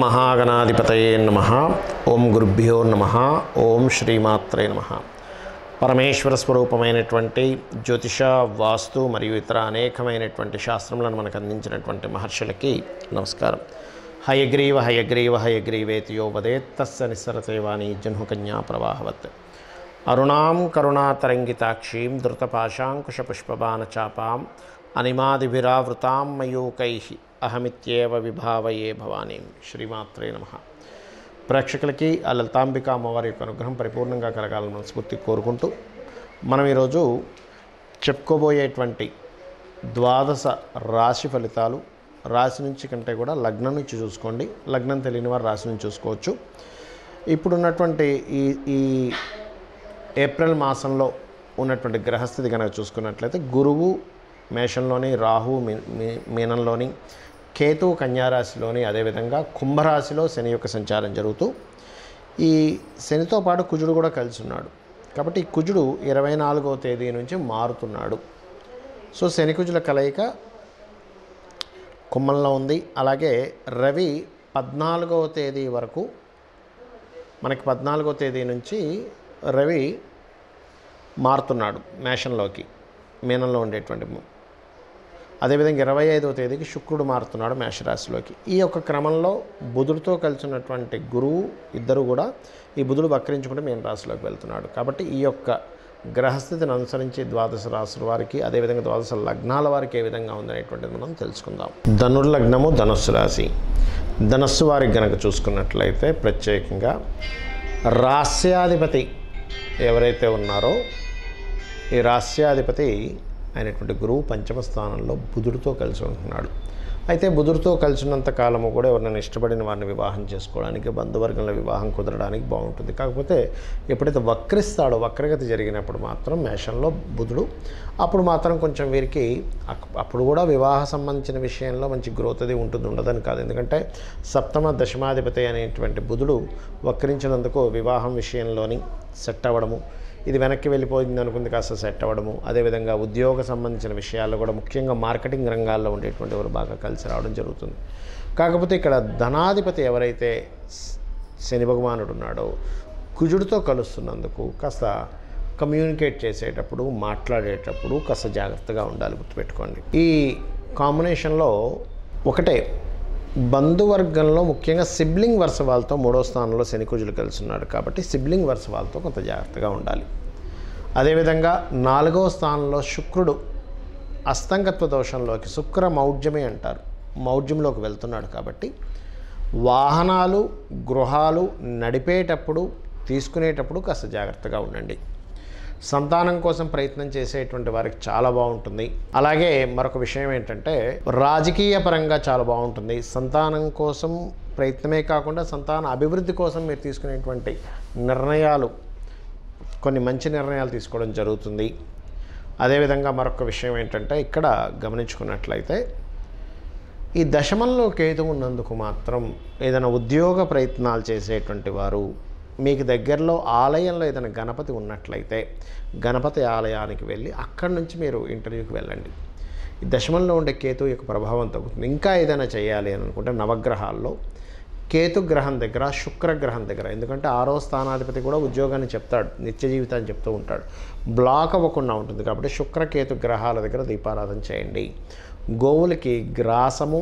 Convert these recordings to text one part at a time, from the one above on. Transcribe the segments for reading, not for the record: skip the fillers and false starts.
మహాగణాధిపతయే నమః. ఓం గురుభ్యో నమః. ఓం శ్రీమాత్రే నమః. పరమేశ్వర స్వరూపమైనటువంటి జ్యోతిష, వాస్తు మరియు ఇతర అనేకమైనటువంటి శాస్త్రములను మనకు అందించినటువంటి మహర్షులకి నమస్కారం. హయగ్రీవ హయగ్రీవ హయగ్రీవేతి యో వదేత్ తస్య నిస్సరతే వాణి జహ్నుకన్యా ప్రవాహవత్. అరుణాం కరుణాతరంగితాక్షీం ధృతపాశాంకుశపుష్పబాణచాపాం అనిమాదిభిరావృతాం మయూకైః అహమిత్యేవ విభావయే భవానీం. శ్రీమాత్రే నమః. ప్రేక్షకులకి ఆ లలితాంబిక అమ్మవారి యొక్క అనుగ్రహం పరిపూర్ణంగా కలగాలని మనస్ఫూర్తి కోరుకుంటూ మనం ఈరోజు చెప్పుకోబోయేటువంటి ద్వాదశ రాశి ఫలితాలు రాశి నుంచి కంటే కూడా లగ్నం నుంచి చూసుకోండి. లగ్నం తెలియని వారు రాశి నుంచి చూసుకోవచ్చు. ఇప్పుడున్నటువంటి ఈ ఏప్రిల్ మాసంలో ఉన్నటువంటి గ్రహస్థితి కనుక చూసుకున్నట్లయితే గురువు మేషంలోని, రాహు మీనంలోని, కేతు కన్యారాశిలోని, అదేవిధంగా కుంభరాశిలో శని యొక్క సంచారం జరుగుతూ ఈ శనితో పాటు కుజుడు కూడా కలిసి ఉన్నాడు. కాబట్టి ఈ కుజుడు 24వ తేదీ నుంచి మారుతున్నాడు. సో శని కుజుల కలయిక కుంభంలో ఉంది. అలాగే రవి 14వ తేదీ వరకు, మనకి 14వ తేదీ నుంచి రవి మారుతున్నాడు మేషంలోకి, మీనంలో ఉండేటువంటి. అదేవిధంగా 25వ తేదీకి శుక్రుడు మారుతున్నాడు మేషరాశిలోకి. ఈ యొక్క క్రమంలో బుధుడితో కలిసి ఉన్నటువంటి గురువు ఇద్దరు కూడా, ఈ బుధుడు వక్రించుకుంటే మీన రాశిలోకి వెళ్తున్నాడు. కాబట్టి ఈ యొక్క గ్రహస్థితిని అనుసరించి ద్వాదశ రాశుల వారికి, అదేవిధంగా ద్వాదశ లగ్నాల వారికి ఏ విధంగా ఉందనేటువంటిది మనం తెలుసుకుందాం. ధనుర్లగ్నము ధనుస్సు రాశి. ధనస్సు వారికి గనక చూసుకున్నట్లయితే ప్రత్యేకంగా రాస్యాధిపతి ఎవరైతే ఉన్నారో ఈ రాస్యాధిపతి అయినటువంటి గురువు పంచమ స్థానంలో బుధుడితో కలిసి ఉంటున్నాడు. అయితే బుధుడితో కలిసి ఉన్నంత కాలము కూడా ఎవరినైనా ఇష్టపడిన వారిని వివాహం చేసుకోవడానికి, బంధువర్గంలో వివాహం కుదరడానికి బాగుంటుంది. కాకపోతే ఎప్పుడైతే వక్రిస్తాడో, వక్రగతి జరిగినప్పుడు మాత్రం మేషంలో బుధుడు, అప్పుడు మాత్రం కొంచెం వీరికి అప్పుడు కూడా వివాహ సంబంధించిన విషయంలో మంచి గ్రోత్ అది ఉంటుంది, ఉండదని కాదు. ఎందుకంటే సప్తమ దశమాధిపతి అనేటువంటి బుధుడు వక్రించినందుకు వివాహం విషయంలోని సెట్ అవ్వడము, ఇది వెనక్కి వెళ్ళిపోయింది అనుకుంది కాస్త సెట్ అవ్వడము, అదేవిధంగా ఉద్యోగ సంబంధించిన విషయాల్లో కూడా ముఖ్యంగా మార్కెటింగ్ రంగాల్లో ఉండేటువంటి వారు బాగా కలిసి రావడం జరుగుతుంది. కాకపోతే ఇక్కడ ధనాధిపతి ఎవరైతే శని భగవానుడు ఉన్నాడో కుజుడితో కలుస్తున్నందుకు కాస్త కమ్యూనికేట్ చేసేటప్పుడు, మాట్లాడేటప్పుడు కాస్త జాగ్రత్తగా ఉండాలి, గుర్తుపెట్టుకోండి. ఈ కాంబినేషన్లో ఒకటే బంధువర్గంలో ముఖ్యంగా సిబ్లింగ్ వరుస వాళ్ళతో 3వ స్థానంలో శని కుజులు కలిసి ఉన్నాడు. కాబట్టి సిబ్లింగ్ వరుస వాళ్ళతో కొంత జాగ్రత్తగా ఉండాలి. అదేవిధంగా 4వ స్థానంలో శుక్రుడు అస్తంగత్వ దోషంలోకి, శుక్ర మౌఢ్యమే అంటారు, మౌఢ్యంలోకి వెళ్తున్నాడు. కాబట్టి వాహనాలు, గృహాలు నడిపేటప్పుడు, తీసుకునేటప్పుడు కాస్త జాగ్రత్తగా ఉండండి. సంతానం కోసం ప్రయత్నం చేసేటువంటి వారికి చాలా బాగుంటుంది. అలాగే మరొక విషయం ఏంటంటే రాజకీయ పరంగా చాలా బాగుంటుంది. సంతానం కోసం ప్రయత్నమే కాకుండా సంతాన అభివృద్ధి కోసం మీరు తీసుకునేటువంటి నిర్ణయాలు, కొన్ని మంచి నిర్ణయాలు తీసుకోవడం జరుగుతుంది. అదేవిధంగా మరొక విషయం ఏంటంటే ఇక్కడ గమనించుకున్నట్లయితే ఈ దశమంలో కేతు ఉన్నందుకు మాత్రం ఏదైనా ఉద్యోగ ప్రయత్నాలు చేసేటువంటి వారు, మీకు దగ్గరలో ఆలయంలో ఏదైనా గణపతి ఉన్నట్లయితే గణపతి ఆలయానికి వెళ్ళి అక్కడి నుంచి మీరు ఇంటర్వ్యూకి వెళ్ళండి. ఈ దశమంలో ఉండే కేతు యొక్క ప్రభావం తగ్గుతుంది. ఇంకా ఏదైనా చేయాలి అని అనుకుంటే నవగ్రహాల్లో కేతు గ్రహం దగ్గర, శుక్రగ్రహం దగ్గర, ఎందుకంటే 6వ స్థానాధిపతి కూడా ఉద్యోగాన్ని చెప్తాడు, నిత్య జీవితాన్ని చెప్తూ ఉంటాడు, బ్లాక్ అవ్వకుండా ఉంటుంది. కాబట్టి శుక్రకేతు గ్రహాల దగ్గర దీపారాధన చేయండి. గోవులకి గ్రాసము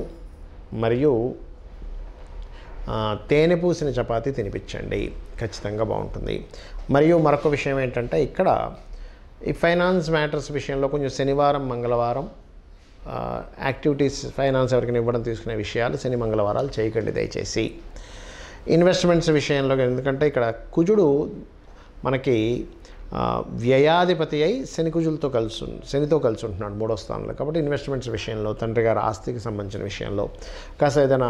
మరియు తేనె పూసిన చపాతీ తినిపించండి, ఖచ్చితంగా బాగుంటుంది. మరియు మరొక విషయం ఏంటంటే ఇక్కడ ఈ ఫైనాన్స్ మ్యాటర్స్ విషయంలో కొంచెం శనివారం, మంగళవారం యాక్టివిటీస్, ఫైనాన్స్ ఎవరికైనా ఇవ్వడం, తీసుకునే విషయాలు శని మంగళవారాలు చేయకండి దయచేసి. ఇన్వెస్ట్మెంట్స్ విషయంలో, ఎందుకంటే ఇక్కడ కుజుడు మనకి వ్యయాధిపతి అయి శనితో కలిసి ఉంటున్నాడు 3వ స్థానంలో. కాబట్టి ఇన్వెస్ట్మెంట్స్ విషయంలో, తండ్రి గారి ఆస్తికి సంబంధించిన విషయంలో, కాస్త ఏదైనా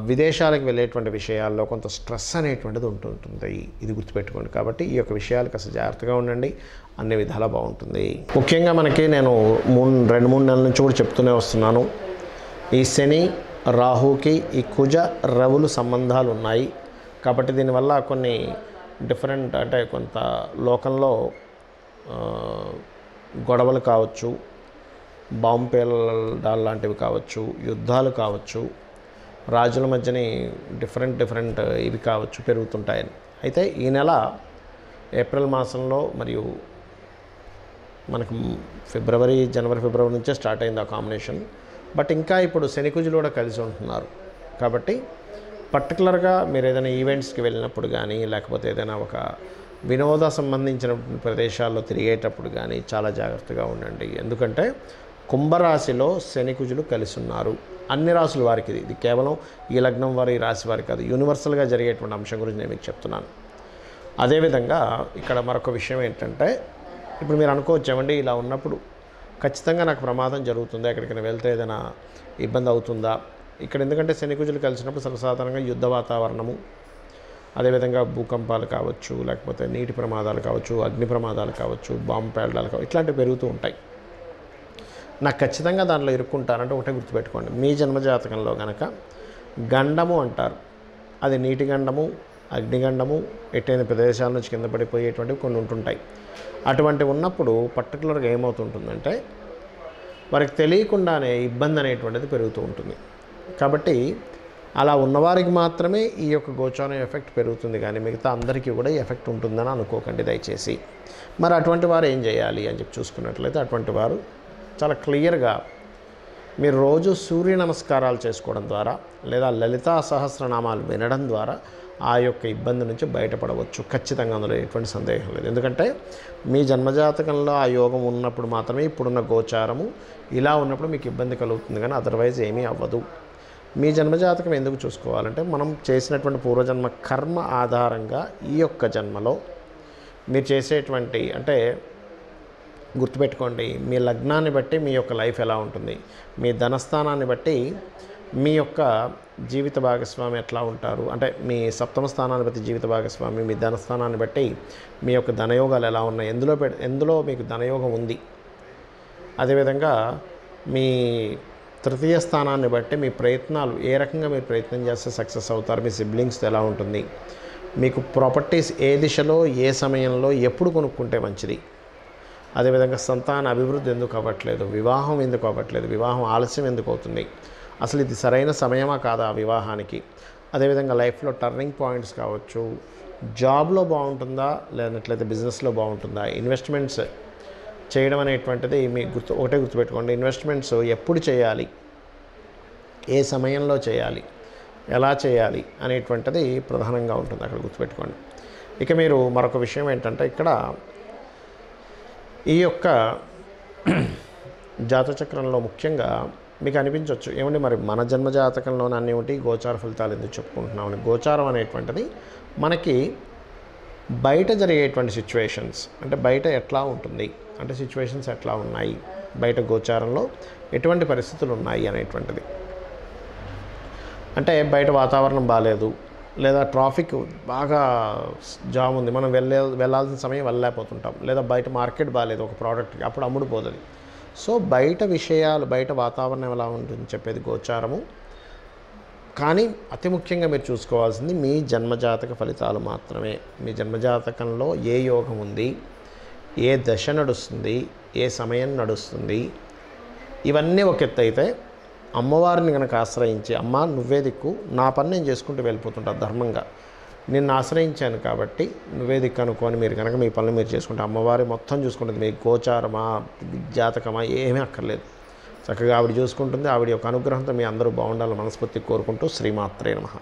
విదేశాలకు వెళ్ళేటువంటి విషయాల్లో కొంత స్ట్రెస్ అనేటువంటిది ఉంటుంటుంది, ఇది గుర్తుపెట్టుకోండి. కాబట్టి ఈ యొక్క విషయాలు కాస్త జాగ్రత్తగా ఉండండి, అన్ని విధాలా బాగుంటుంది. ముఖ్యంగా మనకి నేను 2-3 నెలల నుంచి కూడా చెప్తూనే వస్తున్నాను, ఈ శని రాహుకి ఈ కుజ రవులు సంబంధాలు ఉన్నాయి. కాబట్టి దీనివల్ల కొన్ని డిఫరెంట్, అంటే కొంత లోకంలో గొడవలు కావచ్చు, బాంబు పేలడాలు లాంటివి కావచ్చు, యుద్ధాలు కావచ్చు, రాజుల మధ్యని డిఫరెంట్ ఇవి కావచ్చు పెరుగుతుంటాయని. అయితే ఈ నెల ఏప్రిల్ మాసంలో మరియు మనకు జనవరి ఫిబ్రవరి నుంచే స్టార్ట్ అయింది ఆ కాంబినేషన్. బట్ ఇంకా ఇప్పుడు శనికుజులు కూడా కలిసి ఉంటున్నారు. కాబట్టి పర్టికులర్గా మీరు ఏదైనా ఈవెంట్స్కి వెళ్ళినప్పుడు కానీ, లేకపోతే ఏదైనా ఒక వినోద సంబంధించిన ప్రదేశాల్లో తిరిగేటప్పుడు కానీ చాలా జాగ్రత్తగా ఉండండి. ఎందుకంటే కుంభరాశిలో శనికుజులు కలిసి ఉన్నారు. అన్ని రాసుల వారికి ఇది కేవలం ఈ లగ్నం వారి ఈ రాశి వారికి కాదు, యూనివర్సల్గా జరిగేటువంటి అంశం గురించి నేను మీకు చెప్తున్నాను. అదేవిధంగా ఇక్కడ మరొక విషయం ఏంటంటే, ఇప్పుడు మీరు అనుకోవచ్చు ఏమండి ఇలా ఉన్నప్పుడు ఖచ్చితంగా నాకు ప్రమాదం జరుగుతుందా, ఎక్కడికైనా వెళ్తే ఏదైనా ఇబ్బంది అవుతుందా? ఇక్కడ ఎందుకంటే శనికుజులు కలిసినప్పుడు సర్వసాధారణంగా యుద్ధ వాతావరణము, అదేవిధంగా భూకంపాలు కావచ్చు, లేకపోతే నీటి ప్రమాదాలు కావచ్చు, అగ్ని ప్రమాదాలు కావచ్చు, బాంబు పేలడాలు కావచ్చు, ఇట్లాంటివి పెరుగుతూ ఉంటాయి. నాకు ఖచ్చితంగా దాంట్లో ఇరుక్కుంటారంటే ఒకటే గుర్తుపెట్టుకోండి, మీ జన్మజాతకంలో కనుక గండము అంటారు, అది నీటి గండము, అగ్నిగండము, ఎట్టైన ప్రదేశాల నుంచి కింద పడిపోయేటువంటివి కొన్ని ఉంటుంటాయి. అటువంటి ఉన్నప్పుడు పర్టికులర్గా ఏమవుతుంటుందంటే వారికి తెలియకుండానే ఇబ్బంది అనేటువంటిది పెరుగుతూ ఉంటుంది. కాబట్టి అలా ఉన్నవారికి మాత్రమే ఈ యొక్క గోచారం ఎఫెక్ట్ పెరుగుతుంది, కానీ మిగతా అందరికీ కూడా ఈ ఎఫెక్ట్ ఉంటుందని అనుకోకండి దయచేసి. మరి అటువంటి వారు ఏం చేయాలి అని చెప్పి చూసుకున్నట్లయితే, అటువంటి వారు చాలా క్లియర్గా మీరు రోజు సూర్య నమస్కారాలు చేసుకోవడం ద్వారా లేదా లలితా సహస్రనామాలు వినడం ద్వారా ఆ యొక్క ఇబ్బంది నుంచి బయటపడవచ్చు. ఖచ్చితంగా అందులో ఎటువంటి సందేహం లేదు. ఎందుకంటే మీ జన్మజాతకంలో ఆ యోగం ఉన్నప్పుడు మాత్రమే ఇప్పుడున్న గోచారము ఇలా ఉన్నప్పుడు మీకు ఇబ్బంది కలుగుతుంది, కానీ అదర్వైజ్ ఏమీ అవ్వదు. మీ జన్మజాతకం ఎందుకు చూసుకోవాలంటే, మనం చేసినటువంటి పూర్వజన్మ కర్మ ఆధారంగా ఈ యొక్క జన్మలో మీరు చేసేటువంటి, అంటే గుర్తుపెట్టుకోండి, మీ లగ్నాన్ని బట్టి మీ యొక్క లైఫ్ ఎలా ఉంటుంది, మీ ధనస్థానాన్ని బట్టి మీ యొక్క జీవిత భాగస్వామి ఎట్లా ఉంటారు, అంటే మీ సప్తమ స్థానాన్ని బట్టి జీవిత భాగస్వామి, మీ ధనస్థానాన్ని బట్టి మీ యొక్క ధనయోగాలు ఎలా ఉన్నాయి, ఎందులో మీకు ధనయోగం ఉంది. అదేవిధంగా మీ తృతీయ స్థానాన్ని బట్టి మీ ప్రయత్నాలు ఏ రకంగా మీరు ప్రయత్నం చేస్తే సక్సెస్ అవుతారు, మీ సిబ్లింగ్స్ ఎలా ఉంటుంది, మీకు ప్రాపర్టీస్ ఏ దిశలో ఏ సమయంలో ఎప్పుడు కొనుక్కుంటే మంచిది, అదేవిధంగా సంతాన అభివృద్ధి ఎందుకు అవ్వట్లేదు, వివాహం ఎందుకు అవ్వట్లేదు, వివాహం ఆలస్యం ఎందుకు అవుతుంది, అసలు ఇది సరైన సమయమా కాదా వివాహానికి, అదేవిధంగా లైఫ్లో టర్నింగ్ పాయింట్స్ కావచ్చు, జాబ్లో బాగుంటుందా లేనట్లయితే బిజినెస్లో బాగుంటుందా, ఇన్వెస్ట్మెంట్స్ చేయడం అనేటువంటిది మీ ఒకటే గుర్తుపెట్టుకోండి, ఇన్వెస్ట్మెంట్స్ ఎప్పుడు చేయాలి, ఏ సమయంలో చేయాలి, ఎలా చేయాలి అనేటువంటిది ప్రధానంగా ఉంటుంది అక్కడ గుర్తుపెట్టుకోండి. ఇక మీరు మరొక విషయం ఏంటంటే, ఇక్కడ ఈ యొక్క జాతచక్రంలో ముఖ్యంగా మీకు అనిపించవచ్చు ఏమండి మరి మన జన్మజాతకంలోనే అన్నీ ఒకటి గోచార ఫలితాలు ఎందుకు చెప్పుకుంటున్నామని. గోచారం అనేటువంటిది మనకి బయట జరిగేటువంటి సిచ్యువేషన్స్, అంటే బయట ఎట్లా ఉంటుంది, అంటే సిచ్యువేషన్స్ ఎట్లా ఉన్నాయి, బయట గోచారంలో ఎటువంటి పరిస్థితులు ఉన్నాయి అనేటువంటిది. అంటే బయట వాతావరణం బాగాలేదు, లేదా ట్రాఫిక్ బాగా జామ్ ఉంది, మనం వెళ్ళాల్సిన సమయం వెళ్ళలేకపోతుంటాం, లేదా బయట మార్కెట్ బాగాలేదు ఒక ప్రోడక్ట్కి, అప్పుడు అమ్ముడుపోతుంది. సో బయట విషయాలు, బయట వాతావరణం ఎలా ఉంటుందని చెప్పేది గోచారము. కానీ అతి ముఖ్యంగా మీరు చూసుకోవాల్సింది మీ జన్మజాతక ఫలితాలు మాత్రమే. మీ జన్మజాతకంలో ఏ యోగం ఉంది, ఏ దశ నడుస్తుంది, ఏ సమయం నడుస్తుంది, ఇవన్నీ ఒక ఎత్తు అయితే, అమ్మవారిని కనుక ఆశ్రయించి, అమ్మ నువ్వే దిక్కు, నా పని నేను చేసుకుంటూ వెళ్ళిపోతుంటా ధర్మంగా, నిన్ను ఆశ్రయించాను కాబట్టి నువ్వే దిక్కు అనుకొని మీరు కనుక మీ పనులు మీరు చేసుకుంటే అమ్మవారి మొత్తం చూసుకుంటుంది. మీ గోచారమా జాతకమా ఏమీ అక్కర్లేదు, చక్కగా ఆవిడ చూసుకుంటుంది. ఆవిడ యొక్క అనుగ్రహంతో మీ అందరూ బాగుండాలని మనస్ఫూర్తిగా కోరుకుంటూ శ్రీమాత్రే నమః.